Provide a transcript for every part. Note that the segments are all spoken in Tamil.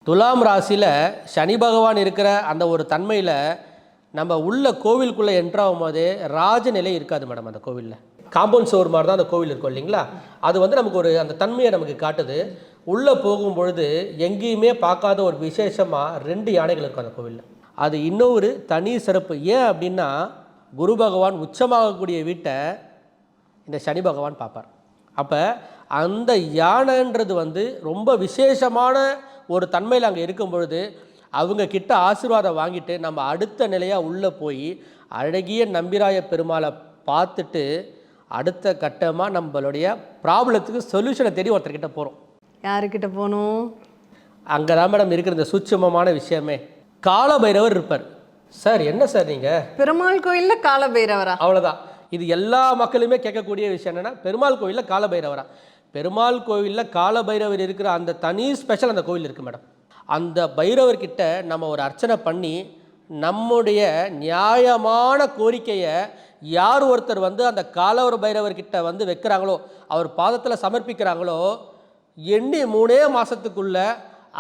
துலாம் ராசியில் சனி பகவான் இருக்கிற அந்த ஒரு தன்மையில் நம்ம உள்ள கோவிலுக்குள்ளே என்ட்ராகும் போதே ராஜநிலை இருக்காது மேடம். அந்த கோவிலில் காம்பவுண்ட் சோர் மாதிரி தான் அந்த கோவில் இருக்கும் இல்லைங்களா. அது வந்து நமக்கு ஒரு அந்த தன்மையை நமக்கு காட்டுது. உள்ளே போகும் பொழுது எங்கேயுமே பார்க்காத ஒரு விசேஷமாக 2 யானைகள் இருக்கும் அந்த கோவிலில். அது இன்னொரு தனி சிறப்பு. ஏன் அப்படின்னா, குரு பகவான் உச்சமாகக்கூடிய வீட்டை இந்த சனி பகவான் பார்ப்பார். அப்போ அந்த யானைன்றது வந்து ரொம்ப விசேஷமான ஒரு தன்மையில் அங்கே இருக்கும் பொழுது அவங்க கிட்ட ஆசீர்வாதம் வாங்கிட்டு நம்ம அடுத்த நிலையாக உள்ளே போய் அழகிய நம்பிராய பெருமாளை பார்த்துட்டு அடுத்த கட்டமாக நம்மளுடைய ப்ராப்ளத்துக்கு சொல்யூஷனை தேடி ஒருத்தர்கிட்ட போகிறோம். யாருக்கிட்ட போகணும்? அங்கே தான் மேடம் இருக்கிற இந்த சூட்சமமான விஷயமே. காலபைரவர் இருப்பார். சார் என்ன சார் நீங்கள் பெருமாள் கோயிலில் காலபைரவரா? அவ்வளோதான். இது எல்லா மக்களுமே கேட்கக்கூடிய விஷயம் என்னென்னா, பெருமாள் கோயிலில் காலபைரவரா? பெருமாள் கோவிலில் காலபைரவர் இருக்கிற அந்த தனி ஸ்பெஷல் அந்த கோவில் இருக்குது மேடம். அந்த பைரவர்கிட்ட நம்ம ஒரு அர்ச்சனை பண்ணி நம்முடைய நியாயமான கோரிக்கையை யார் ஒருத்தர் வந்து அந்த காலவர் பைரவர்கிட்ட வந்து வைக்கிறாங்களோ, அவர் பாதத்தில் சமர்ப்பிக்கிறாங்களோ, எண்ணி 3 மாதத்துக்குள்ள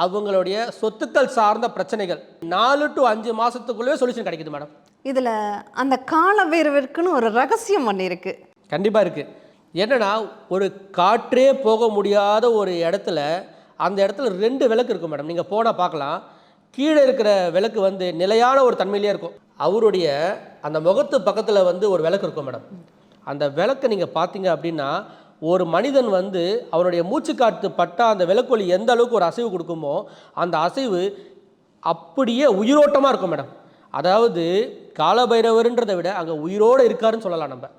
அவங்களுடைய சொத்துக்கள் சார்ந்த பிரச்சனைகள் 4 to 5 மாதத்துக்குள்ளே சொல்யூஷன் கிடைக்குது மேடம். இதில் அந்த காலபைரவருக்குன்னு ஒரு ரகசியம் ஒன்று இருக்குது. கண்டிப்பாக இருக்குது. என்னென்னா, ஒரு காற்றே போக முடியாத ஒரு இடத்துல அந்த இடத்துல 2 விளக்கு இருக்கும் மேடம். நீங்கள் போனால் பார்க்கலாம். கீழே இருக்கிற விளக்கு வந்து நிலையான ஒரு தன்மையிலே இருக்கும். அவருடைய அந்த முகத்து பக்கத்தில் வந்து ஒரு விளக்கு இருக்கும் மேடம். அந்த விளக்கை நீங்கள் பார்த்தீங்க அப்படின்னா, ஒரு மனிதன் வந்து அவருடைய மூச்சு காற்று பட்டால் அந்த விளக்கொலி எந்த அளவுக்கு ஒரு அசைவு கொடுக்குமோ அந்த அசைவு அப்படியே உயிரோட்டமாக இருக்கும் மேடம். அதாவது காலபைரவர்ன்றதை விட அங்கே உயிரோடு இருக்காருன்னு சொல்லலாம் நம்ம.